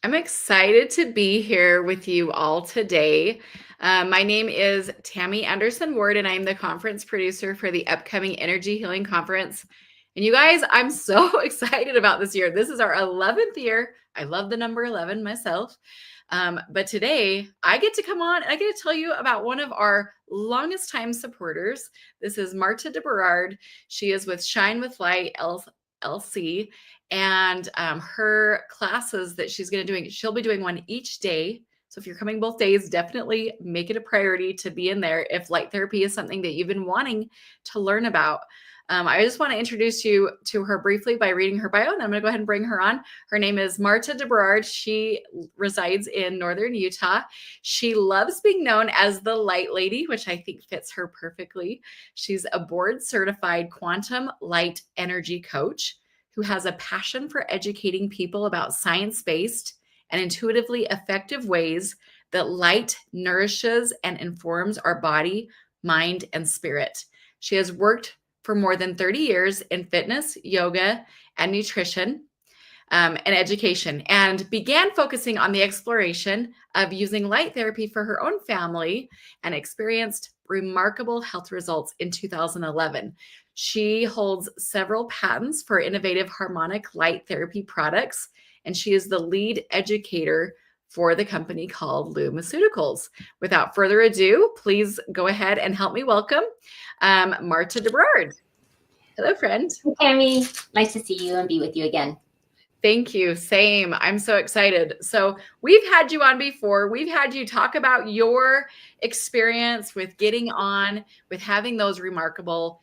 I'm excited to be here with you all today. My name is Tammy Anderson Ward, and I'm the conference producer for the upcoming Energy Healing Conference. And you guys, I'm so excited about this year. This is our 11th year. I love the number 11 myself. But today I get to come on and I get to tell you about one of our longest time supporters. This is Marta DeBerard. She is with Shine with Light LC. And her classes that she's going to doing, she'll be doing one each day. So if you're coming both days, definitely make it a priority to be in there if light therapy is something that you've been wanting to learn about. I just want to introduce you to her briefly by reading her bio, and I'm going to go ahead and bring her on. Her name is Marta DeBerard. She resides in northern Utah. She loves being known as the Light Lady, which I think fits her perfectly. She's a board-certified quantum light energy coach who has a passion for educating people about science-based and intuitively effective ways that light nourishes and informs our body, mind, and spirit. She has worked for more than 30 years in fitness, yoga, and nutrition and education, and began focusing on the exploration of using light therapy for her own family and experienced remarkable health results in 2011. She holds several patents for innovative harmonic light therapy products, and she is the lead educator for the company called Lumaceuticals. Without further ado, please go ahead and help me welcome Marta DeBerard. Hello, friend. Hey, Tammy. Nice to see you and be with you again. Thank you. Same. I'm so excited. So we've had you on before. We've had you talk about your experience with getting on, with having those remarkable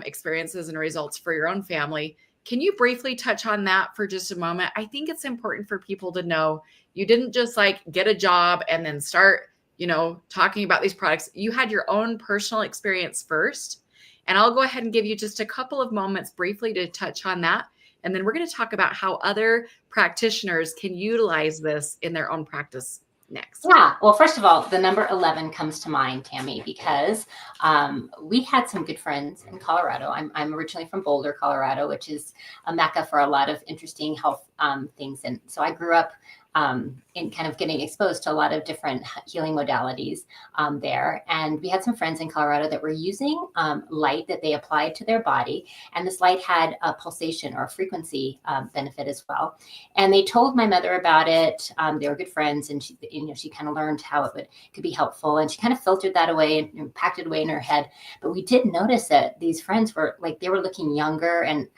experiences and results for your own family. Can you briefly touch on that for just a moment? I think it's important for people to know you didn't just like get a job and then start, talking about these products. You had your own personal experience first. And I'll go ahead and give you just a couple of moments briefly to touch on that. And then we're going to talk about how other practitioners can utilize this in their own practice next. Yeah. Well, first of all, the number 11 comes to mind, Tammy, because we had some good friends in Colorado. I'm originally from Boulder, Colorado, which is a mecca for a lot of interesting health things. And so I grew up in kind of getting exposed to a lot of different healing modalities there. And we had some friends in Colorado that were using light that they applied to their body. And this light had a pulsation or a frequency benefit as well. And they told my mother about it. They were good friends, and she kind of learned how it could be helpful. And she kind of filtered that away and packed it away in her head. But we did notice that these friends were they were looking younger and,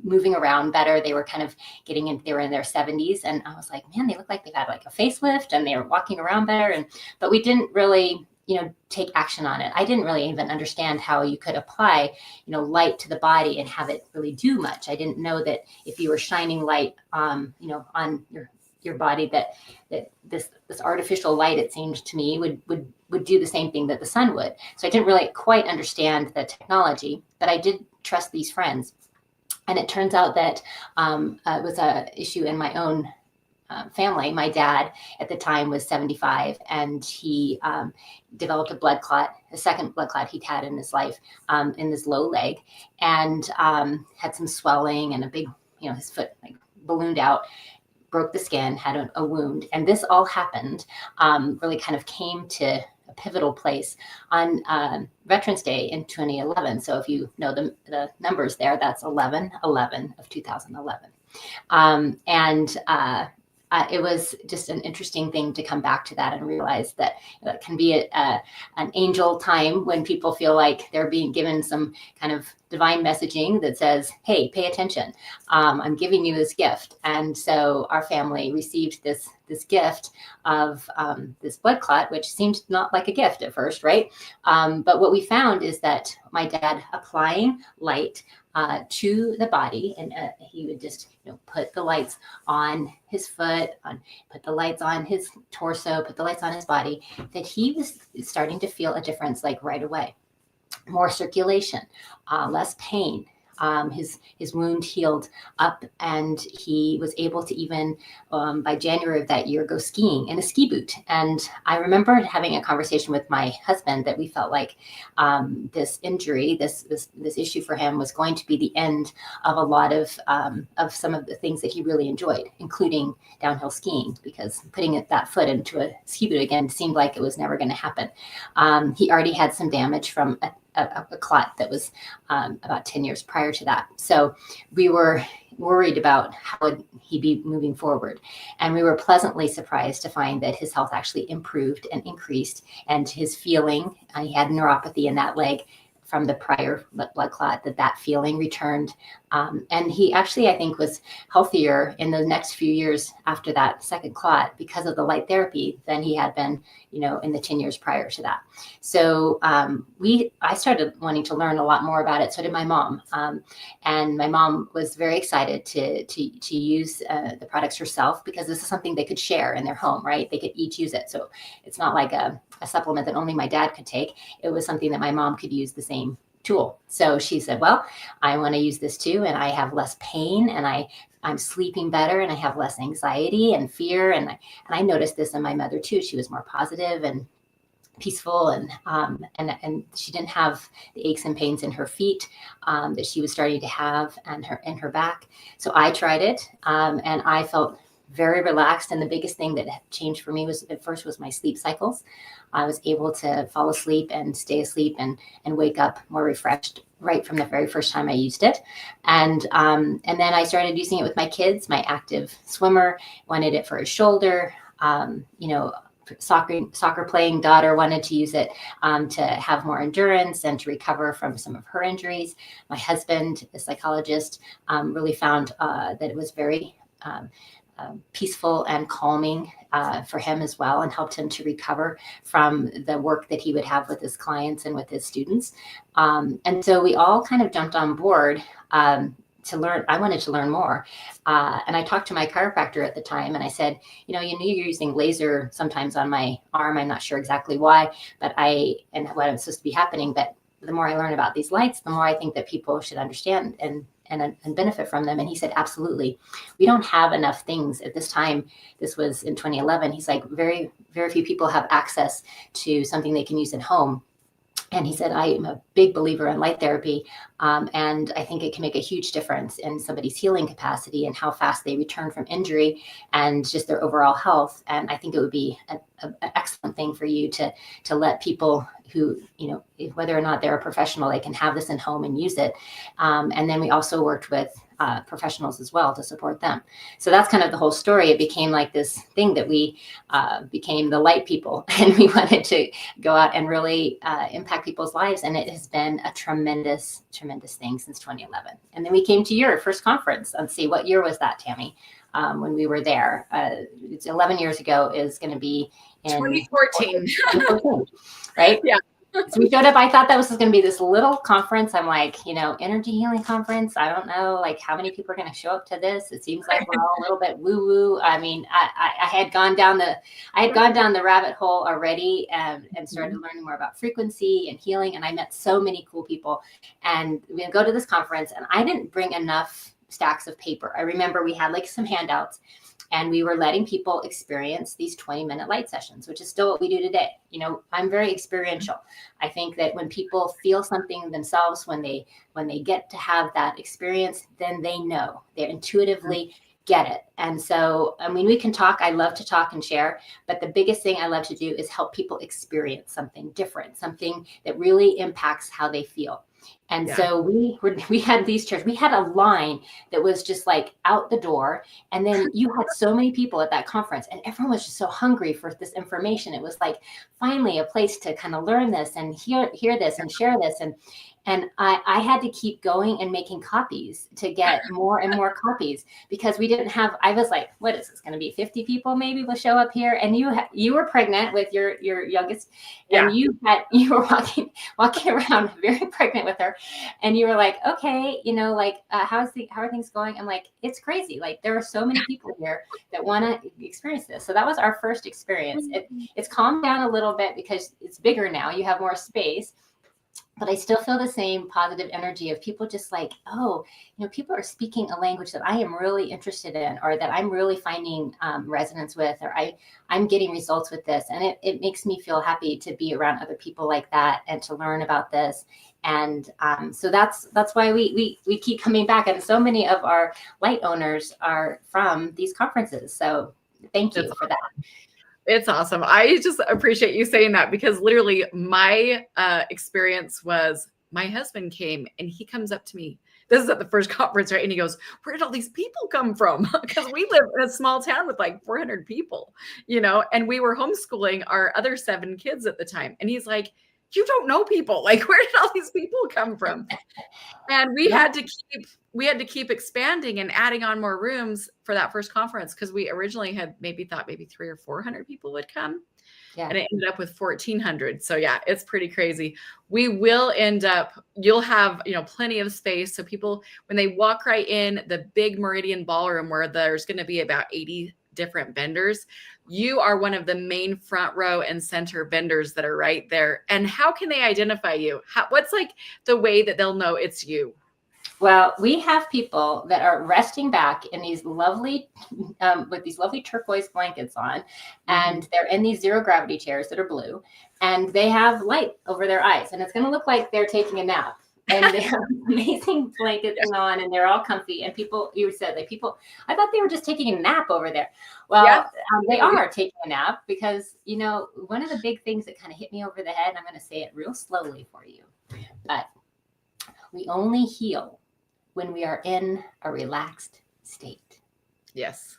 moving around better. They were kind of they were in their 70s. And I was like, man, they look like they've had like a facelift and they were walking around better. But we didn't really, take action on it. I didn't really even understand how you could apply, light to the body and have it really do much. I didn't know that if you were shining light, on your body, that this artificial light, it seemed to me, would do the same thing that the sun would. So I didn't really quite understand the technology, but I did trust these friends. And it turns out that it was an issue in my own family. My dad at the time was 75, and he developed a blood clot, a second blood clot he'd had in his life, in his low leg, and had some swelling and a big, his foot ballooned out, broke the skin, had a wound. And this all happened, really kind of came to a pivotal place on Veterans Day in 2011. So if you know the numbers there, that's 11/11 of 2011. It was just an interesting thing to come back to that and realize that it can be an angel time when people feel like they're being given some kind of divine messaging that says, hey, pay attention. I'm giving you this gift. And so our family received this gift of this blood clot, which seemed not like a gift at first, right? But what we found is that my dad applying light to the body, and he would just put the lights on his foot, put the lights on his torso, put the lights on his body, that he was starting to feel a difference right away. More circulation, less pain, His wound healed up, and he was able to even by January of that year go skiing in a ski boot. And I remember having a conversation with my husband that we felt like this injury, this issue for him was going to be the end of a lot of some of the things that he really enjoyed, including downhill skiing, because putting that foot into a ski boot again seemed like it was never going to happen. He already had some damage from a clot that was about 10 years prior to that. So we were worried about how would he be moving forward. And we were pleasantly surprised to find that his health actually improved and increased, and his feeling, he had neuropathy in that leg from the prior blood clot, that feeling returned. And he actually, I think, was healthier in the next few years after that second clot because of the light therapy than he had been, in the 10 years prior to that. So I started wanting to learn a lot more about it. So did my mom. And my mom was very excited to use the products herself, because this is something they could share in their home, right? They could each use it. So it's not like a supplement that only my dad could take. It was something that my mom could use the same tool. So she said, well, I want to use this too. And I have less pain, and I'm sleeping better, and I have less anxiety and fear. And I noticed this in my mother too. She was more positive and peaceful, and she didn't have the aches and pains in her feet that she was starting to have, and in her back. So I tried it, and I felt very relaxed. And the biggest thing that changed for me was my sleep cycles. I was able to fall asleep and stay asleep and wake up more refreshed right from the very first time I used it. And then I started using it with my kids. My active swimmer wanted it for his shoulder. Soccer playing daughter wanted to use it to have more endurance and to recover from some of her injuries. My husband, the psychologist, really found that it was very peaceful and calming for him as well, and helped him to recover from the work that he would have with his clients and with his students. And so we all kind of jumped on board to learn. I wanted to learn more. And I talked to my chiropractor at the time, and I said, you're using laser sometimes on my arm. I'm not sure exactly why, and what was supposed to be happening. But the more I learn about these lights, the more I think that people should understand and benefit from them. And he said, absolutely. We don't have enough things at this time. This was in 2011. He's like, very, very few people have access to something they can use at home. And he said, I am a big believer in light therapy. And I think it can make a huge difference in somebody's healing capacity and how fast they return from injury and just their overall health. And I think it would be an excellent thing for you to let people who, whether or not they're a professional, they can have this in home and use it. And then we also worked with professionals as well to support them. So that's kind of the whole story. It became like this thing that we became the light people, and we wanted to go out and really impact people's lives. And it has been a tremendous, tremendous thing since 2011. And then we came to your first conference. Let's see, what year was that, Tammy? When we were there, it's 11 years ago, is going to be in 2014. 2014, right? Yeah. So we showed up. I thought that was going to be this little conference. I'm like, energy healing conference. I don't know, like, how many people are going to show up to this. It seems like we're all a little bit woo woo. I mean, I had gone down the rabbit hole already, and started learning more about frequency and healing. And I met so many cool people. And we go to this conference, and I didn't bring enough stacks of paper. I remember we had like some handouts, and we were letting people experience these 20-minute light sessions, which is still what we do today. I'm very experiential. I think that when people feel something themselves, when they get to have that experience, then they know, they intuitively get it. And so, I mean, we can talk. I love to talk and share, but the biggest thing I love to do is help people experience something different, something that really impacts how they feel. And so we had these chairs. We had a line that was just like out the door. And then you had so many people at that conference, and everyone was just so hungry for this information. It was like finally a place to kind of learn this and hear this and share this. And I had to keep going and making copies to get more and more copies, because we didn't have, I was like, what is this going to be? 50 people maybe will show up here. And you were pregnant with your youngest, and you were walking around very pregnant with her. And you were like, okay, how are things going? I'm like, it's crazy. Like, there are so many people here that want to experience this. So that was our first experience. It's calmed down a little bit because it's bigger now. You have more space. but I still feel the same positive energy of people just like, oh, people are speaking a language that I am really interested in, or that I'm really finding resonance with, or I'm getting results with this. And it makes me feel happy to be around other people like that and to learn about this. And so that's why we keep coming back. And so many of our light owners are from these conferences. So thank you for that. It's awesome. I just appreciate you saying that, because literally my experience was my husband came and he comes up to me. This is at the first conference, right? And he goes, where did all these people come from? Because we live in a small town with like 400 people, and we were homeschooling our other 7 kids at the time. And he's like, you don't know people. Like, where did all these people come from? And we had to keep expanding and adding on more rooms for that first conference, because we originally had thought maybe 300 or 400 people would come. Yeah. And it ended up with 1,400. So yeah, it's pretty crazy. We will end up, you'll have, plenty of space. So people, when they walk right in the big Meridian Ballroom, where there's going to be about 80 different vendors, you are one of the main front row and center vendors that are right there. And how can they identify you? What's like the way that they'll know it's you? Well, we have people that are resting back in these lovely, with these lovely turquoise blankets on, and they're in these zero gravity chairs that are blue, and they have light over their eyes, and it's going to look like they're taking a nap. And they have amazing blankets on, and they're all comfy. And people, you said, like, people, I thought they were just taking a nap over there. Well, they are taking a nap, because, one of the big things that kind of hit me over the head, and I'm going to say it real slowly for you, but we only heal when we are in a relaxed state. Yes.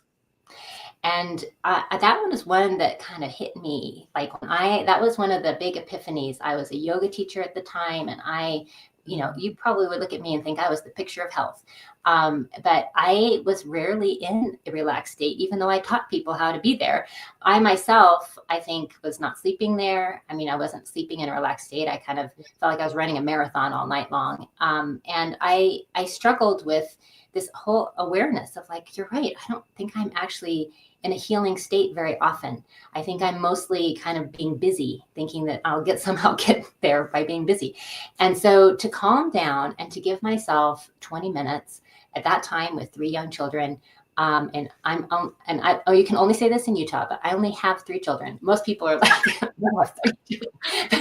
And that one is one that kind of hit me. Like, that was one of the big epiphanies. I was a yoga teacher at the time, and you probably would look at me and think I was the picture of health. But I was rarely in a relaxed state, even though I taught people how to be there. I myself, I think, was not sleeping there. I mean, I wasn't sleeping in a relaxed state. I kind of felt like I was running a marathon all night long. And I struggled with this whole awareness of, like, you're right, I don't think I'm actually in a healing state very often. I think I'm mostly kind of being busy, thinking that I'll somehow get there by being busy. And so to calm down and to give myself 20 minutes at that time with 3 young children, and you can only say this in Utah, but I only have 3 children. Most people are like, no,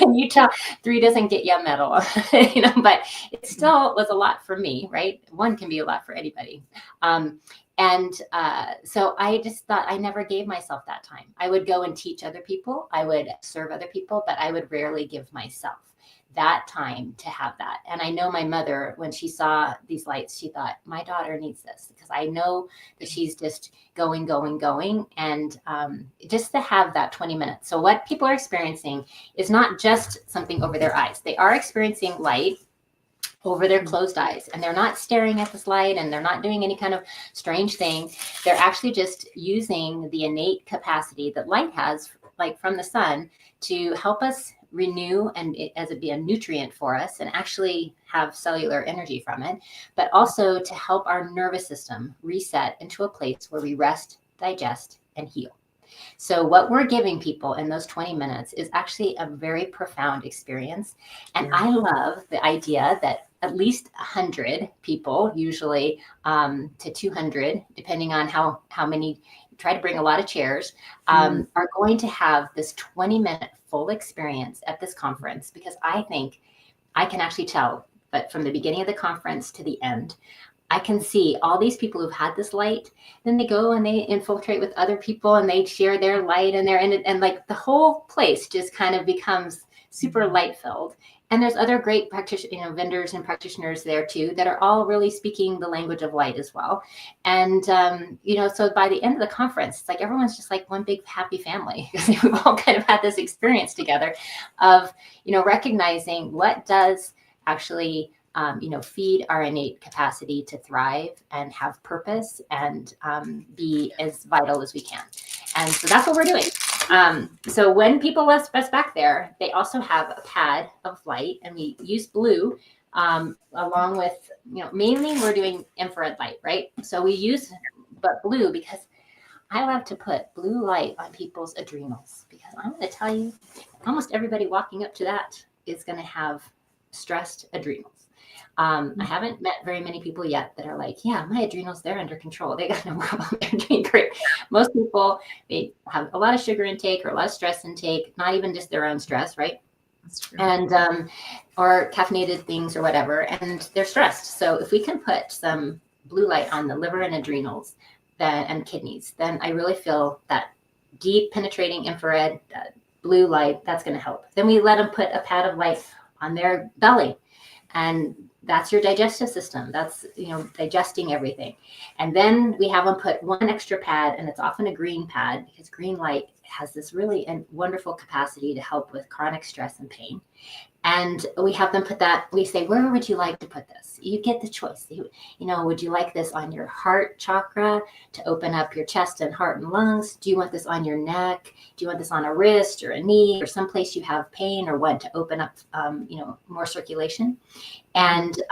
in Utah, 3 doesn't get you a medal, but it still was a lot for me, right? 1 can be a lot for anybody. So I just thought, I never gave myself that time. I would go and teach other people. I would serve other people, but I would rarely give myself that time to have that. And I know my mother, when she saw these lights, she thought, my daughter needs this, because I know that she's just going. And just to have that 20 minutes. So what people are experiencing is not just something over their eyes. They are experiencing light over their closed eyes, and they're not staring at this light, and they're not doing any kind of strange thing. They're actually just using the innate capacity that light has, like from the sun, to help us renew, and as it be a nutrient for us, and actually have cellular energy from it, but also to help our nervous system reset into a place where we rest, digest, and heal. So what we're giving people in those 20 minutes is actually a very profound experience. And I love the idea that at least 100 people, usually to 200, depending on how many, try to bring a lot of chairs, are going to have this 20-minute full experience at this conference, because I think I can actually tell that from the beginning of the conference to the end, I can see all these people who've had this light, then they go and they infiltrate with other people, and they share their light, and they're in it, and like the whole place just kind of becomes super light filled. And there's other great practitioners, vendors and practitioners there too, that are all really speaking the language of light as well. And, so by the end of the conference, it's like everyone's just like one big happy family, because we've all kind of had this experience together of, recognizing what does actually, feed our innate capacity to thrive and have purpose and be as vital as we can. And so that's what we're doing. So when people left us back there, they also have a pad of light, and we use blue along with, mainly we're doing infrared light, right? So we use but blue because I love to put blue light on people's adrenals, because I'm going to tell you, almost everybody walking up to that is going to have stressed adrenals. I haven't met very many people yet that are like, yeah, my adrenals, they're under control. They got no problem. They're doing great. Most people, they have a lot of sugar intake or a lot of stress intake, not even just their own stress, right? That's true. And or caffeinated things or whatever, and they're stressed. So if we can put some blue light on the liver and adrenals and kidneys, then I really feel that deep penetrating infrared blue light, that's going to help. Then we let them put a pad of light on their belly, and that's your digestive system. That's, digesting everything. And then we have them put one extra pad, and it's often a green pad because green light has this really wonderful capacity to help with chronic stress and pain. And we have them put that, we say, where would you like to put this? You get the choice. Would you like this on your heart chakra to open up your chest and heart and lungs? Do you want this on your neck? Do you want this on a wrist or a knee or someplace you have pain or want to open up, more circulation? And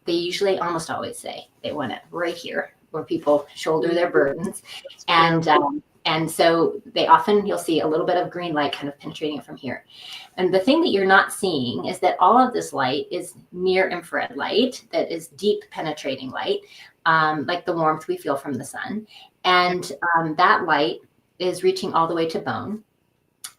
they usually almost always say they want it right here where people shoulder their burdens. And so you'll see a little bit of green light kind of penetrating it from here. And the thing that you're not seeing is that all of this light is near infrared light that is deep penetrating light, like the warmth we feel from the sun. And that light is reaching all the way to bone.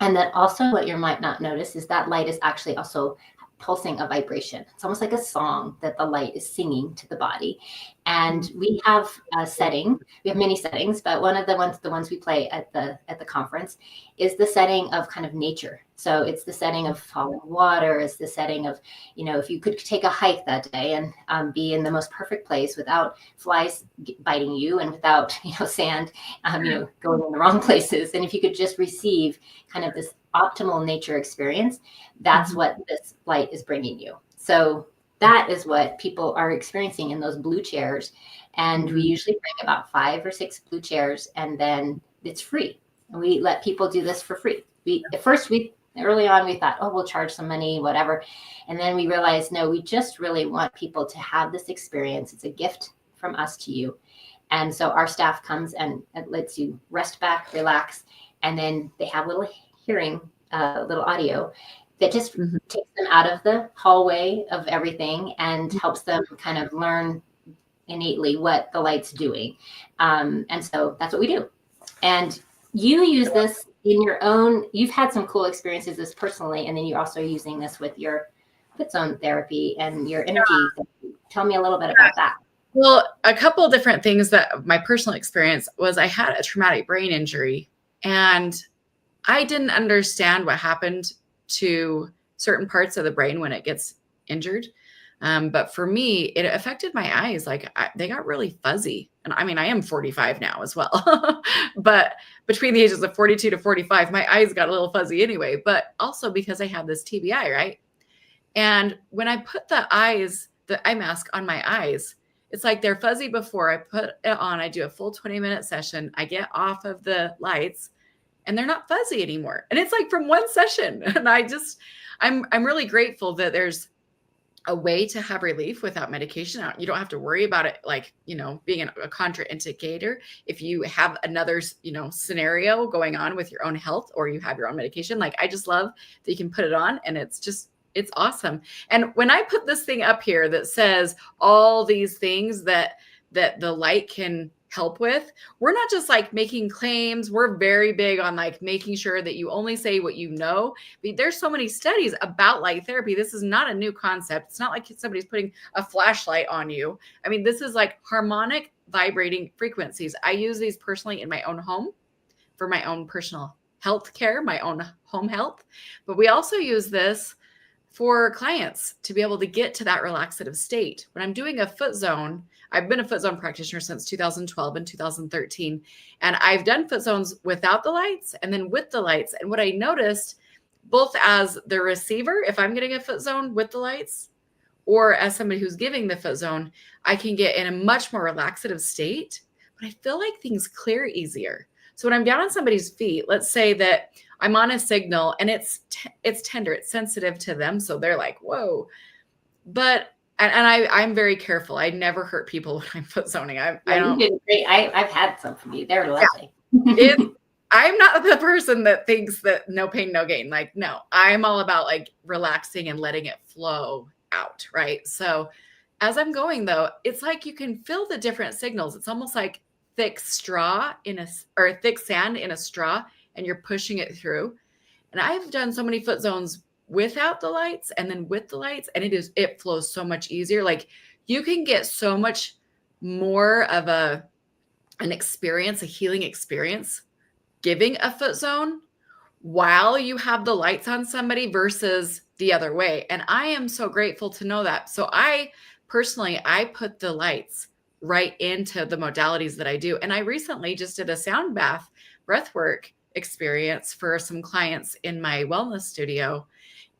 And that also what you might not notice is that light is actually also pulsing a vibration. It's almost like a song that the light is singing to the body. And we have a setting. We have many settings, but one of the ones we play at the conference is the setting of kind of nature. So it's the setting of falling water. It's the setting of, if you could take a hike that day and be in the most perfect place without flies biting you and without, sand, going in the wrong places. And if you could just receive kind of this optimal nature experience, that's what this light is bringing you. So that is what people are experiencing in those blue chairs. And we usually bring about 5 or 6 blue chairs, and then it's free. And we let people do this for free. Early on, we thought, we'll charge some money, whatever. And then we realized, no, we just really want people to have this experience. It's a gift from us to you. And so our staff comes and it lets you rest back, relax, and then they have little little audio that just takes them out of the hallway of everything and helps them kind of learn innately what the light's doing. And so that's what we do. And you use this in your own, you've had some cool experiences this personally, and then you're also using this with your foot zone therapy and your energy. Tell me a little bit about that. Well, a couple of different things that my personal experience was I had a traumatic brain injury, and I didn't understand what happened to certain parts of the brain when it gets injured. But for me, it affected my eyes. They got really fuzzy. And I mean, I am 45 now as well, but between the ages of 42 to 45, my eyes got a little fuzzy anyway, but also because I had this TBI, right? And when I put the eye mask on my eyes, it's like they're fuzzy before I put it on. I do a full 20-minute session. I get off of the lights and they're not fuzzy anymore. And it's like from one session. And I'm really grateful that there's a way to have relief without medication. You don't have to worry about it, being a contraindicator. If you have another, scenario going on with your own health or you have your own medication, I just love that you can put it on and it's awesome. And when I put this thing up here that says all these things that the light can help with, we're not just making claims. We're very big on making sure that you only say what you know. But there's so many studies about light therapy. This is not a new concept. It's not like somebody's putting a flashlight on you. I mean, this is harmonic vibrating frequencies. I use these personally in my own home for my own personal health care, my own home health. But we also use this for clients to be able to get to that relaxative state. When I'm doing a foot zone, I've been a foot zone practitioner since 2012 and 2013. And I've done foot zones without the lights and then with the lights. And what I noticed, both as the receiver, if I'm getting a foot zone with the lights, or as somebody who's giving the foot zone, I can get in a much more relaxative state, but I feel like things clear easier. So when I'm down on somebody's feet, let's say that I'm on a signal and it's tender, it's sensitive to them. So they're like, whoa. But I'm very careful. I never hurt people when I'm foot zoning. I don't. You did great. I've had some from you. They're lovely. Yeah. I'm not the person that thinks that no pain, no gain. No, I'm all about relaxing and letting it flow out, right? So as I'm going though, it's like you can feel the different signals. It's almost like thick straw or thick sand in a straw, and you're pushing it through. And I've done so many foot zones without the lights and then with the lights, and it flows so much easier. Like you can get so much more of an experience, a healing experience, giving a foot zone while you have the lights on somebody versus the other way. And I am so grateful to know that. So I put the lights right into the modalities that I do. And I recently just did a sound bath breathwork experience for some clients in my wellness studio.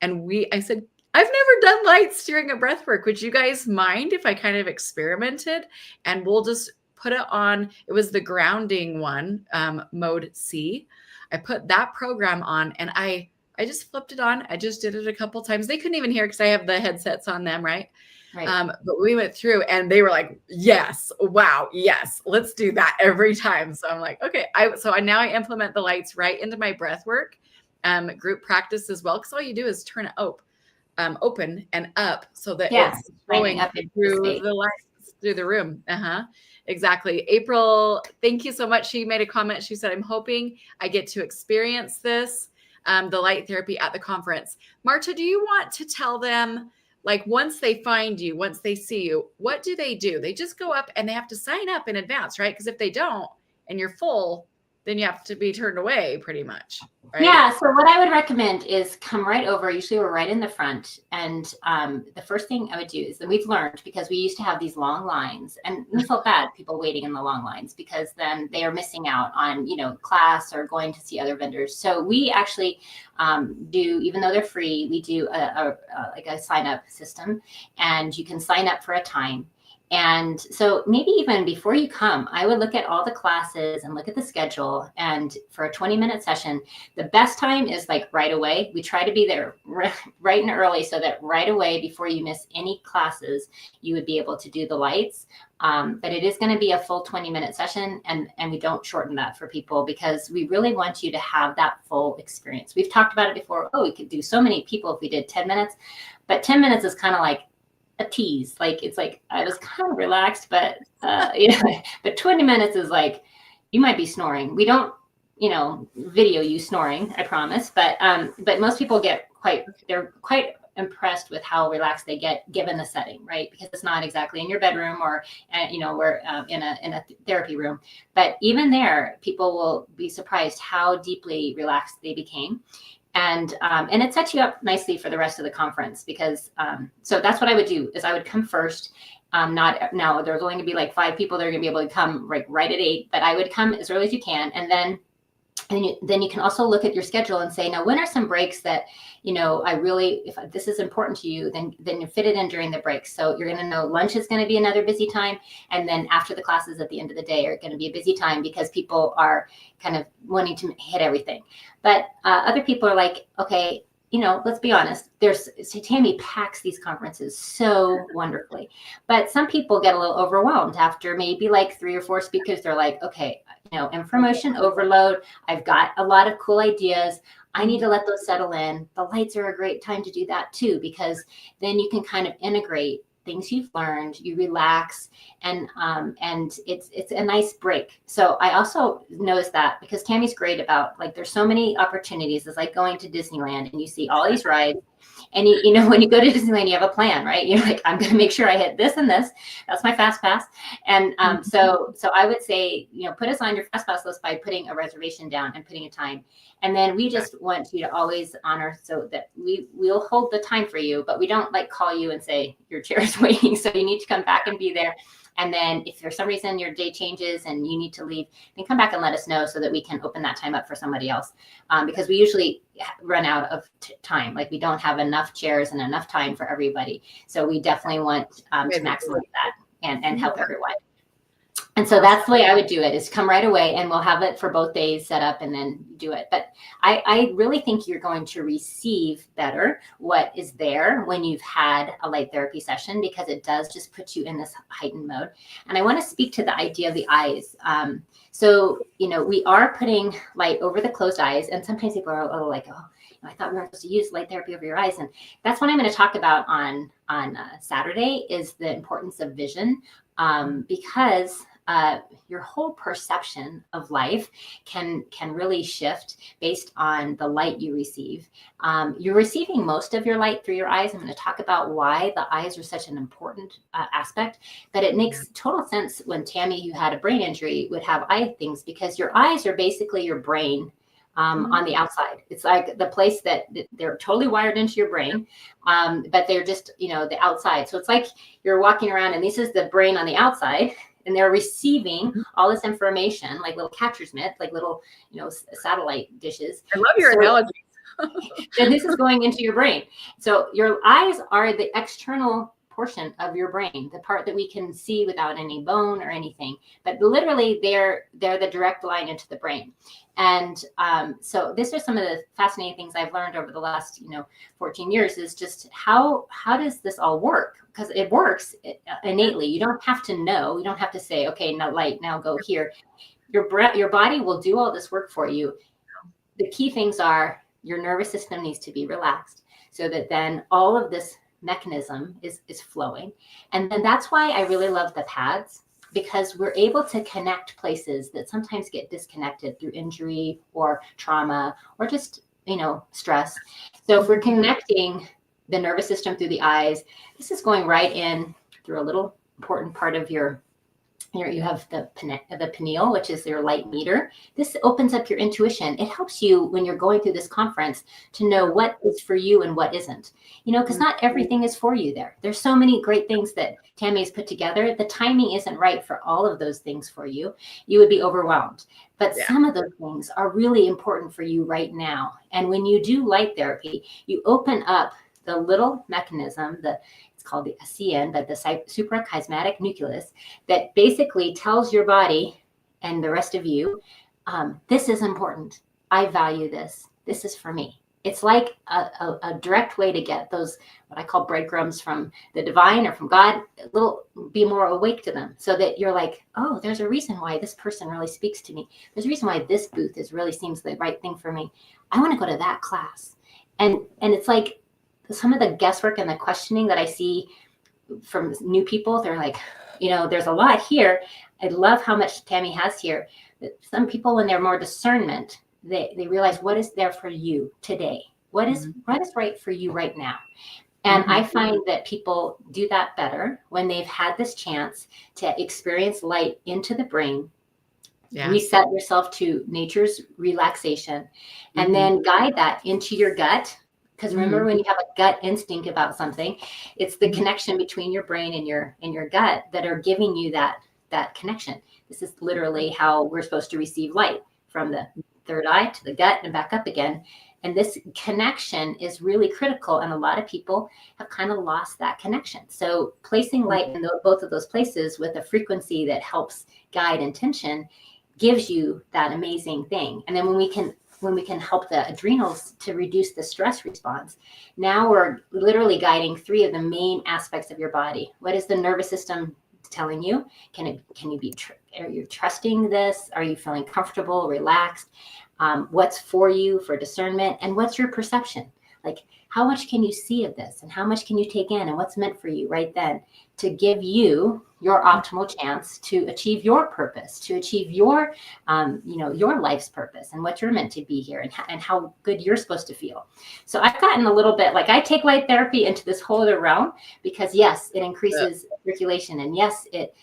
And I said, I've never done lights during a breathwork. Would you guys mind if I kind of experimented? And we'll just put it on. It was the grounding one, mode C. I put that program on and I just flipped it on. I just did it a couple times. They couldn't even hear because I have the headsets on them, right? Right. But we went through and they were like, yes, wow, yes, let's do that every time. So I'm like, okay. Now I implement the lights right into my breath work, group practice as well. Because all you do is turn it open and up so that it's going up through the lights through the room. Exactly. April, thank you so much. She made a comment. She said, I'm hoping I get to experience this, the light therapy at the conference. Marta, do you want to tell them, like, once they find you, once they see you, what do? They just go up and they have to sign up in advance, right? Because if they don't and you're full, then you have to be turned away pretty much. Right? Yeah. So what I would recommend is come right over. Usually we're right in the front. And the first thing I would do is that we've learned, because we used to have these long lines and we felt bad, people waiting in the long lines, because then they are missing out on, class or going to see other vendors. So we actually do, even though they're free, we do like a sign up system, and you can sign up for a time. And so maybe even before you come, I would look at all the classes and look at the schedule. And for a 20-minute session, the best time is like right away. We try to be there right and early so that right away, before you miss any classes, you would be able to do the lights. But it is going to be a full 20-minute session, and we don't shorten that for people because we really want you to have that full experience. We've talked about it before. Oh, we could do so many people if we did 10 minutes, but 10 minutes is kind of like a tease. Like, it's like, I was kind of relaxed, but, but 20 minutes is like, you might be snoring. We don't, video you snoring, I promise. But most people they're quite impressed with how relaxed they get given the setting, right? Because it's not exactly in your bedroom or, we're in a therapy room. But even there, people will be surprised how deeply relaxed they became. And it sets you up nicely for the rest of the conference, because so that's what I would do is I would come first. Now there's only gonna be like 5 people that are gonna be able to come right at 8, but I would come as early as you can, and then you can also look at your schedule and say, now when are some breaks that if this is important to you, then you fit it in during the breaks. So you're going to know lunch is going to be another busy time, and then after the classes at the end of the day are going to be a busy time because people are kind of wanting to hit everything. But other people are like, okay, let's be honest. Tammy packs these conferences so wonderfully, but some people get a little overwhelmed after maybe like 3 or 4 speakers. They're like, okay, information overload. I've got a lot of cool ideas. I need to let those settle in. The lights are a great time to do that too, because then you can kind of integrate things you've learned, you relax, and it's a nice break. So I also noticed that, because Tammy's great about, like, there's so many opportunities. It's like going to Disneyland and you see all these rides, and when you go to Disneyland, you have a plan, right? You're like, I'm going to make sure I hit this and this. That's my fast pass. And so I would say, put us on your fast pass list by putting a reservation down and putting a time. And then we just want you to always honor, so that we'll hold the time for you, but we don't like call you and say your chair is waiting. So you need to come back and be there. And then if for some reason your day changes and you need to leave, then come back and let us know so that we can open that time up for somebody else. Because we usually run out of time. Like, we don't have enough chairs and enough time for everybody. So we definitely want to maximize that and help everyone. And so that's the way I would do it, is come right away, and we'll have it for both days set up and then do it. But I really think you're going to receive better what is there when you've had a light therapy session, because it does just put you in this heightened mode. And I want to speak to the idea of the eyes. So, we are putting light over the closed eyes, and sometimes people are like, oh, I thought we weren't supposed to use light therapy over your eyes. And that's what I'm going to talk about on Saturday, is the importance of vision, because your whole perception of life can really shift based on the light you receive. You're receiving most of your light through your eyes. I'm going to talk about why the eyes are such an important aspect, but it makes total sense when Tammy, who had a brain injury, would have eye things, because your eyes are basically your brain on the outside. It's like the place that they're totally wired into your brain, but they're just, the outside. So it's like you're walking around and this is the brain on the outside, and they're receiving all this information like little catcher's mitt, like little, satellite dishes. I love your analogy. And this is going into your brain. So your eyes are the external portion of your brain, the part that we can see without any bone or anything, but literally they're the direct line into the brain. And so these are some of the fascinating things I've learned over the last 14 years, is just how does this all work? Because it works innately. You don't have to know. You don't have to say, okay, now light, now go here. Your body will do all this work for you. The key things are your nervous system needs to be relaxed, so that then all of this mechanism is flowing. And then that's why I really love the pads, because we're able to connect places that sometimes get disconnected through injury or trauma or just, stress. So if we're connecting the nervous system through the eyes, this is going right in through a little important part of you have the pineal, which is your light meter. This opens up your intuition. It helps you when you're going through this conference to know what is for you and what isn't, because not everything is for you there. There's so many great things that Tammy has put together. The timing isn't right for all of those things for you. You would be overwhelmed. But some of those things are really important for you right now. And when you do light therapy, you open up the little mechanism, it's called the ASEAN, but the suprachiasmatic nucleus, that basically tells your body and the rest of you, this is important. I value this. This is for me. It's like a direct way to get those, what I call breadcrumbs from the divine or from God, be more awake to them, so that you're like, oh, there's a reason why this person really speaks to me. There's a reason why this booth really seems the right thing for me. I want to go to that class. And it's like, some of the guesswork and the questioning that I see from new people, they're like, there's a lot here. I love how much Tammy has here. Some people, when they're more discernment, they realize what is there for you today. What is right for you right now. And I find that people do that better when they've had this chance to experience light into the brain, reset yourself to nature's relaxation, and then guide that into your gut. Because remember, when you have a gut instinct about something, it's the connection between your brain and your gut that are giving you that connection. This is literally how we're supposed to receive light, from the third eye to the gut and back up again. And this connection is really critical. And a lot of people have kind of lost that connection. So placing light in both of those places with a frequency that helps guide intention gives you that amazing thing. And then when we can help the adrenals to reduce the stress response, now we're literally guiding 3 of the main aspects of your body. What is the nervous system telling you? Are you trusting this? Are you feeling comfortable, relaxed? What's for you for discernment? And what's your perception? Like, how much can you see of this? And how much can you take in? And what's meant for you right then to give you your optimal chance to achieve your purpose, to achieve your life's purpose and what you're meant to be here, and how good you're supposed to feel. So I've gotten a little bit, like, I take light therapy into this whole other realm, because yes, it increases circulation, and yes, it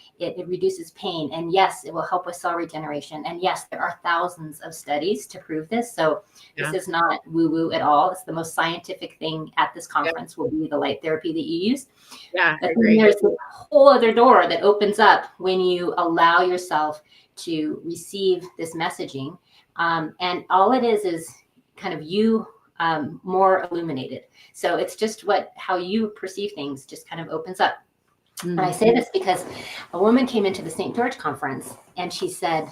reduces pain, and yes, it will help with cell regeneration, and yes, there are thousands of studies to prove this. So this is not woo-woo at all. It's the most scientific thing at this conference will be the light therapy that you use. But then there's a whole other door that opens up when you allow yourself to receive this messaging. And all it is kind of you more illuminated. So it's just how you perceive things just kind of opens up. And I say this because a woman came into the St. George conference and she said,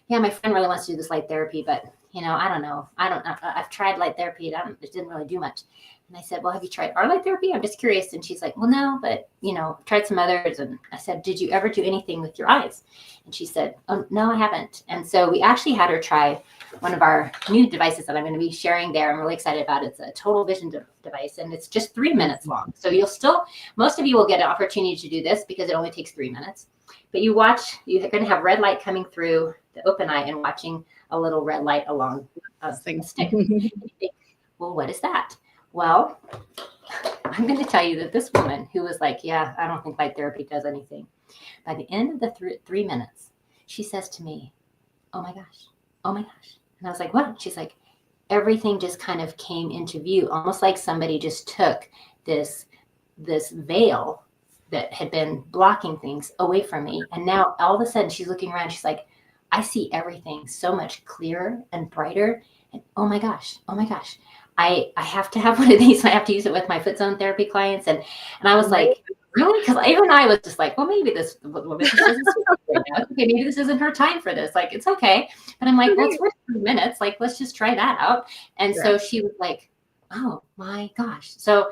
yeah, my friend really wants to do this light therapy, but I don't know. I've tried light therapy. It didn't really do much. And I said, well, have you tried our light therapy? I'm just curious. And she's like, well, no, but tried some others. And I said, did you ever do anything with your eyes? And she said, oh, no, I haven't. And so we actually had her try one of our new devices that I'm going to be sharing there. I'm really excited about it. It's a total vision device, and it's just 3 minutes long. So most of you will get an opportunity to do this because it only takes 3 minutes. But you're going to have red light coming through the open eye and watching a little red light along a stick. You think, well, what is that? Well, I'm going to tell you that this woman who was like, yeah, I don't think light therapy does anything. By the end of the 3 minutes, she says to me, oh my gosh. And I was like, what? She's like, everything just kind of came into view, almost like somebody just took this veil that had been blocking things away from me. And now all of a sudden she's looking around. She's like, I see everything so much clearer and brighter. And oh my gosh. I have to have one of these. I have to use it with my foot zone therapy clients. And I was like, really? Because even I was just like, well, maybe this woman isn't okay, maybe this isn't her time for this. Like, it's okay. But I'm like, well, it's worth 3 minutes. Like, let's just try that out. And so she was like, oh my gosh. So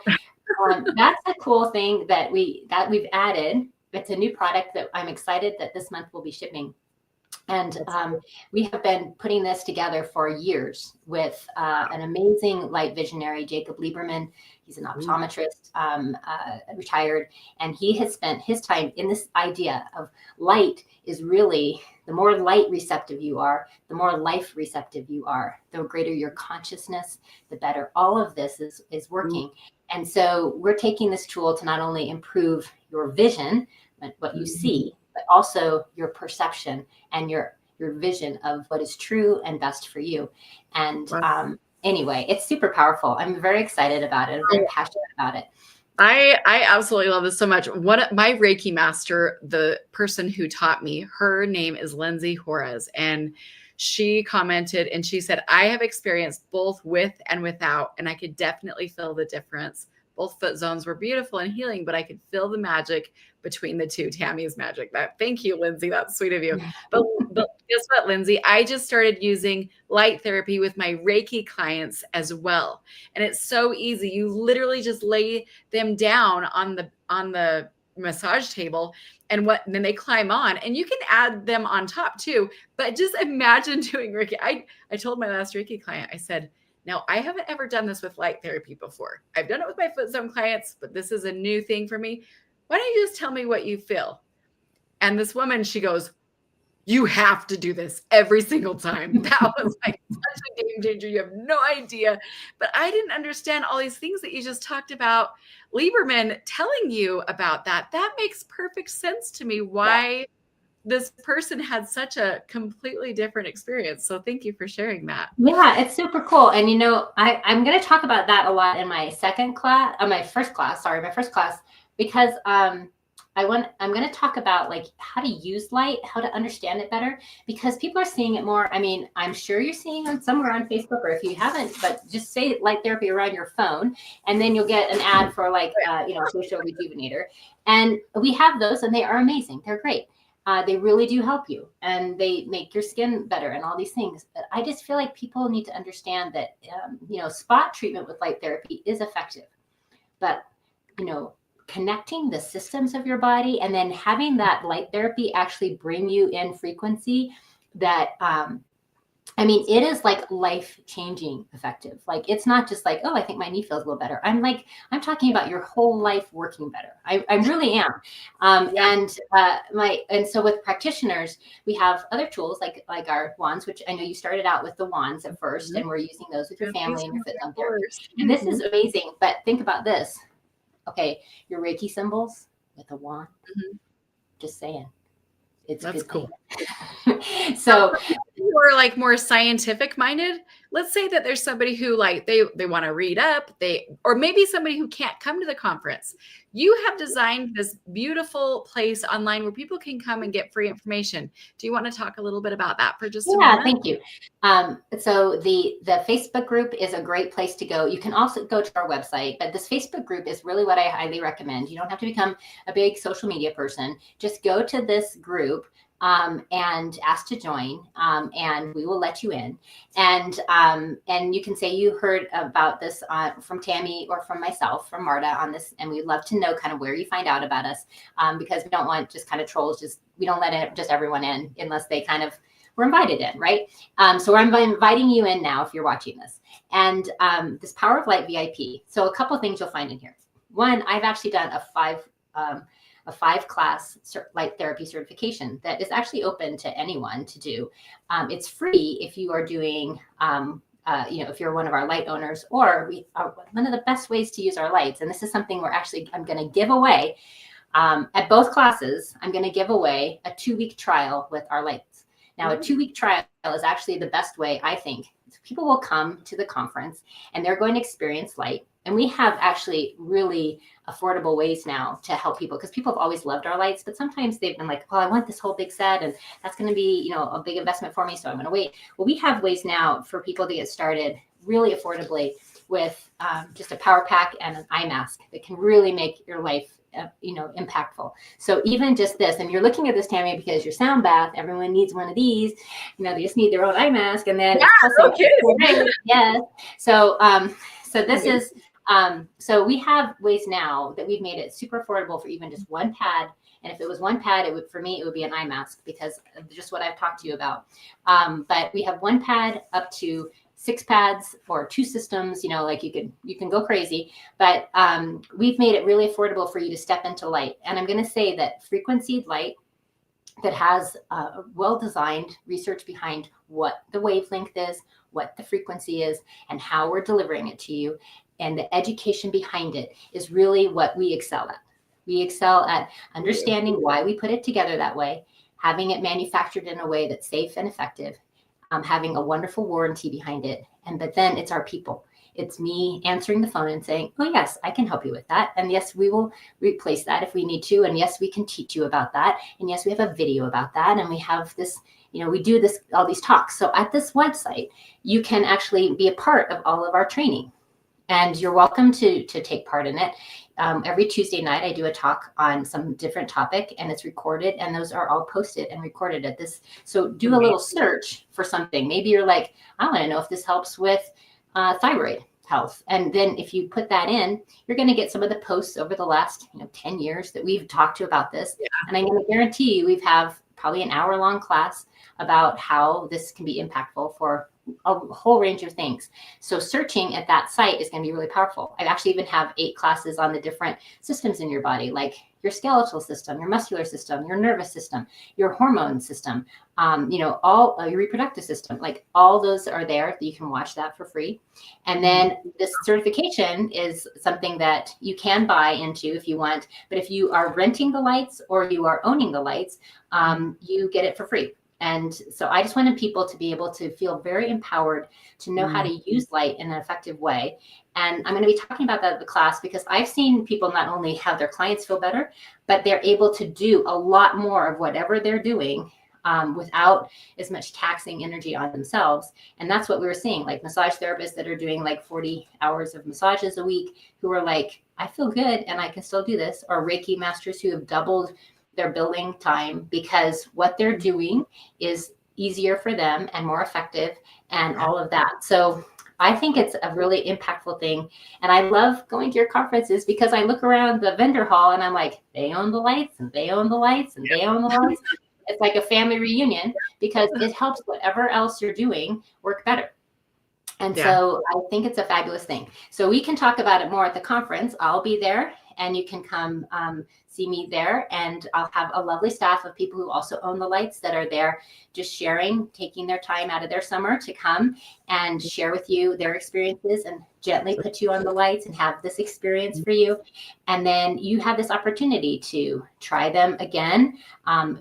that's a cool thing that we've added. It's a new product that I'm excited that this month we'll be shipping. And we have been putting this together for years with an amazing light visionary, Jacob Lieberman. He's an optometrist, retired, and he has spent his time in this idea of light is really, the more light receptive you are, the more life receptive you are, the greater your consciousness, the better all of this is working. And so we're taking this tool to not only improve your vision, what you see, but also your perception and your vision of what is true and best for you. And anyway, it's super powerful. I'm very excited about it. I'm very passionate about it. I absolutely love this so much. My Reiki master, the person who taught me, her name is Lindsay Juarez, and she commented and she said, I have experienced both with and without, and I could definitely feel the difference. Both foot zones were beautiful and healing, but I could feel the magic between the two. Tammy's magic. Thank you, Lindsay. That's sweet of you. But guess what, Lindsay? I just started using light therapy with my Reiki clients as well. And it's so easy. You literally just lay them down on the massage table and then they climb on, and you can add them on top too. But just imagine doing Reiki. I told my last Reiki client, I said, now, I haven't ever done this with light therapy before. I've done it with my foot zone clients, but this is a new thing for me. Why don't you just tell me what you feel? And this woman, she goes, you have to do this every single time. That was like such a game changer. You have no idea. But I didn't understand all these things that you just talked about. Lieberman telling you about that. That makes perfect sense to me why this person had such a completely different experience. So thank you for sharing that. Yeah, it's super cool. And I'm going to talk about that a lot in my first class, because I'm going to talk about like how to use light, how to understand it better, because people are seeing it more. I mean, I'm sure you're seeing it somewhere on Facebook, or if you haven't, but just say light therapy around your phone, and then you'll get an ad for like, facial rejuvenator. And we have those, and they are amazing. They're great. They really do help you, and they make your skin better and all these things. But I just feel like people need to understand that, spot treatment with light therapy is effective, but, connecting the systems of your body and then having that light therapy actually bring you in frequency that, it is like life-changing effective. Like, it's not just like, oh, I think my knee feels a little better. I'm talking about your whole life working better. I really am. And so with practitioners, we have other tools like our wands, which I know you started out with the wands at first, and we're using those with your family and your foot zone therapy. And this is amazing. But think about this. Okay, your Reiki symbols with a wand. Just saying. It's That's cool. So who are like more scientific minded, let's say that there's somebody who like they want to read up, or maybe somebody who can't come to the conference. You have designed this beautiful place online where people can come and get free information. Do you want to talk a little bit about that for just a moment? thank you. So the Facebook group is a great place to go. You can also go to our website, but this Facebook group is really what I highly recommend. You don't have to become a big social media person. Just go to this group and ask to join, and we will let you in. And you can say you heard about this from Tammy or from myself, from Marta on this, and we'd love to know kind of where you find out about us, because we don't want just kind of trolls. We don't let just everyone in unless they kind of were invited in, right? So I'm inviting you in now if you're watching this. And this Power of Light VIP. So a couple of things you'll find in here. One, I've actually done a five class light therapy certification that is actually open to anyone to do. It's free if you are doing, if you're one of our light owners, or one of the best ways to use our lights. And this is something I'm going to give away at both classes. I'm going to give away a 2-week trial with our lights. Now, a 2-week trial is actually the best way, I think. People will come to the conference and they're going to experience light. And we have actually really affordable ways now to help people, because people have always loved our lights, but sometimes they've been like, well, I want this whole big set and that's going to be, a big investment for me, so I'm going to wait. Well, we have ways now for people to get started really affordably with just a power pack and an eye mask that can really make your life impactful. So even just this, and you're looking at this, Tammy, because your sound bath, everyone needs one of these. They just need their own eye mask, and then yes. So this is so we have ways now that we've made it super affordable for even just one pad. And if it was one pad, for me, it would be an eye mask, because of just what I've talked to you about. But we have one pad up to 6 pads or 2 systems, like you can go crazy, but we've made it really affordable for you to step into light. And I'm going to say that frequency light that has well-designed research behind what the wavelength is, what the frequency is, and how we're delivering it to you, and the education behind it is really what we excel at. We excel at understanding why we put it together that way, having it manufactured in a way that's safe and effective, having a wonderful warranty behind it. But then it's our people. It's me answering the phone and saying, oh, yes, I can help you with that. And yes, we will replace that if we need to. And yes, we can teach you about that. And yes, we have a video about that. And we have this, we do all these talks. So at this website, you can actually be a part of all of our training. And you're welcome to take part in it. Every Tuesday night, I do a talk on some different topic, and it's recorded, and those are all posted and recorded at this. So do a little search for something. Maybe you're like, I want to know if this helps with thyroid health. And then if you put that in, you're going to get some of the posts over the last 10 years that we've talked to about this. Yeah. And I'm going to guarantee you we have probably an hour-long class about how this can be impactful for a whole range of things. So searching at that site is going to be really powerful. I actually even have 8 classes on the different systems in your body, like your skeletal system, your muscular system, your nervous system, your hormone system, all your reproductive system, like all those are there. You can watch that for free. And then this certification is something that you can buy into if you want, but if you are renting the lights or you are owning the lights, you get it for free. And so I just wanted people to be able to feel very empowered to know how to use light in an effective way. And I'm going to be talking about that in the class, because I've seen people not only have their clients feel better, but they're able to do a lot more of whatever they're doing without as much taxing energy on themselves. And that's what we were seeing, like massage therapists that are doing like 40 hours of massages a week, who are like, I feel good and I can still do this. Or Reiki masters who have doubled their billing time because what they're doing is easier for them and more effective and all of that. So I think it's a really impactful thing. And I love going to your conferences because I look around the vendor hall and I'm like, they own the lights and they own the lights and they own the lights. It's like a family reunion, because it helps whatever else you're doing work better. And so I think it's a fabulous thing. So we can talk about it more at the conference. I'll be there. and you can come see me there. And I'll have a lovely staff of people who also own the lights that are there, just sharing, taking their time out of their summer to come and share with you their experiences and gently put you on the lights and have this experience for you. And then you have this opportunity to try them again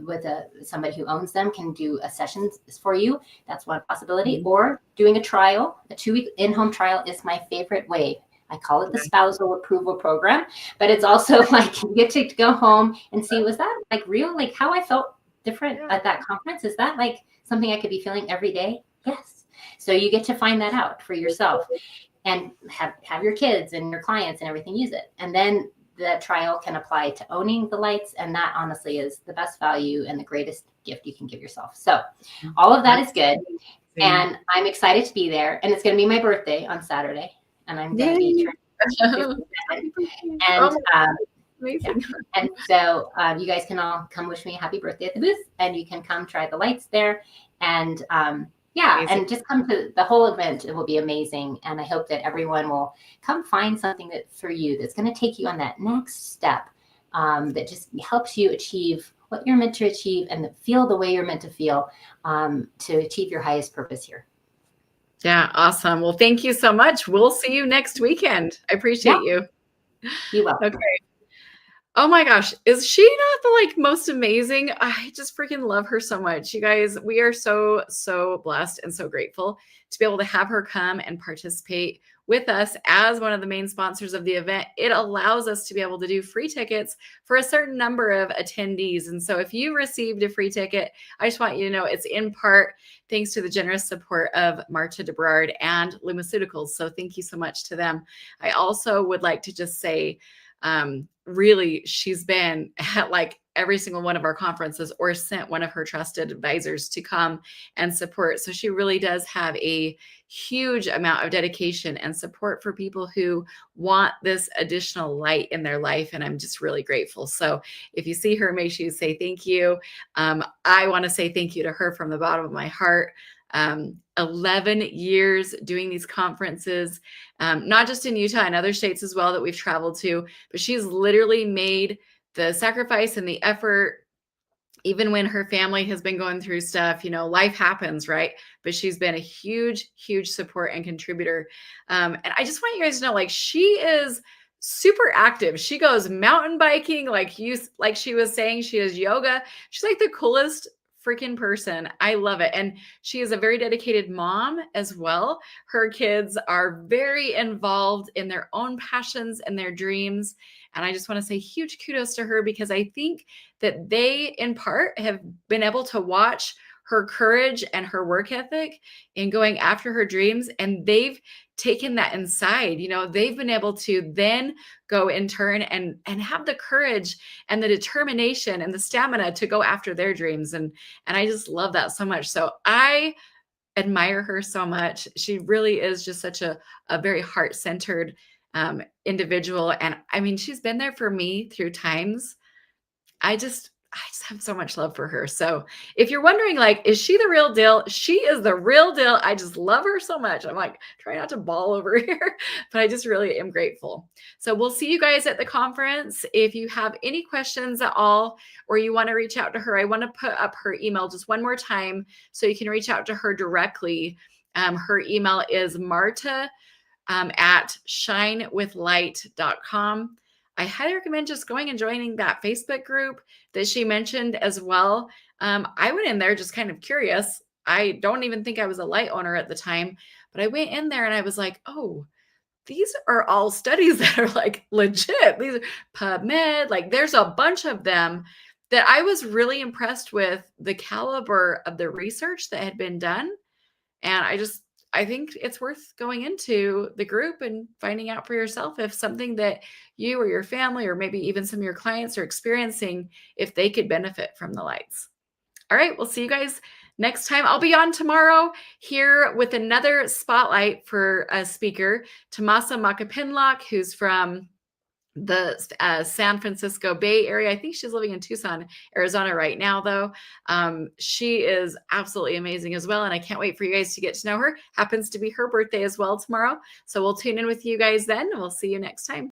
with somebody who owns them can do a session for you. That's one possibility. Or doing a trial. A 2-week in-home trial is my favorite way. I call it the spousal approval program, but it's also like you get to go home and see, was that like real? Like how I felt different at that conference? Is that like something I could be feeling every day? Yes. So you get to find that out for yourself and have your kids and your clients and everything use it. And then the trial can apply to owning the lights. And that honestly is the best value and the greatest gift you can give yourself. So all of that is good. And I'm excited to be there. And it's going to be my birthday on Saturday. And I'm going to be turning 57. And Amazing. and so you guys can all come wish me a happy birthday at the booth, and you can come try the lights there. And and just come to the whole event. It will be amazing. And I hope that everyone will come find something that for you that's going to take you on that next step that just helps you achieve what you're meant to achieve and feel the way you're meant to feel to achieve your highest purpose here. Yeah, awesome. Well, thank you so much. We'll see you next weekend. I appreciate you. You will. Okay. Oh my gosh. Is she not the most amazing? I just freaking love her so much. You guys, we are so, so blessed and so grateful to be able to have her come and participate with us as one of the main sponsors of the event. It allows us to be able to do free tickets for a certain number of attendees. And so if you received a free ticket, I just want you to know it's in part thanks to the generous support of Marta, DeBerard, and Lumaceuticals. So thank you so much to them. I also would like to just say, really, she's been at every single one of our conferences or sent one of her trusted advisors to come and support. So she really does have a huge amount of dedication and support for people who want this additional light in their life. And I'm just really grateful. So if you see her, make sure you say thank you. I want to say thank you to her from the bottom of my heart. 11 years doing these conferences, not just in Utah and other states as well that we've traveled to, but she's literally made the sacrifice and the effort, even when her family has been going through stuff. Life happens, right? But she's been a huge, huge support and contributor. And I just want you guys to know, she is super active. She goes mountain biking, like she was saying, she does yoga. She's like the coolest freaking person. I love it. And she is a very dedicated mom as well. Her kids are very involved in their own passions and their dreams. And I just want to say huge kudos to her, because I think that they, in part, have been able to watch her courage and her work ethic in going after her dreams. And they've taken that inside. They've been able to then go in turn and have the courage and the determination and the stamina to go after their dreams. And I just love that so much. So I admire her so much. She really is just such a very heart-centered individual. And I mean, she's been there for me through times. I just have so much love for her. So if you're wondering, is she the real deal? She is the real deal. I just love her so much. I'm trying not to bawl over here, but I just really am grateful. So we'll see you guys at the conference. If you have any questions at all, or you want to reach out to her, I want to put up her email just one more time so you can reach out to her directly. Her email is Marta at shinewithlight.com. I highly recommend just going and joining that Facebook group that she mentioned as well. I went in there just kind of curious. I don't even think I was a light owner at the time, but I went in there and I was like, oh, these are all studies that are legit. These are PubMed, there's a bunch of them that I was really impressed with the caliber of the research that had been done. And I think it's worth going into the group and finding out for yourself if something that you or your family or maybe even some of your clients are experiencing, if they could benefit from the lights. All right, we'll see you guys next time. I'll be on tomorrow here with another spotlight for a speaker, Tomasa Makapinlock, who's from the San Francisco Bay Area. I think she's living in Tucson, Arizona right now, though. She is absolutely amazing as well. And I can't wait for you guys to get to know her. Happens to be her birthday as well tomorrow. So we'll tune in with you guys then, and we'll see you next time.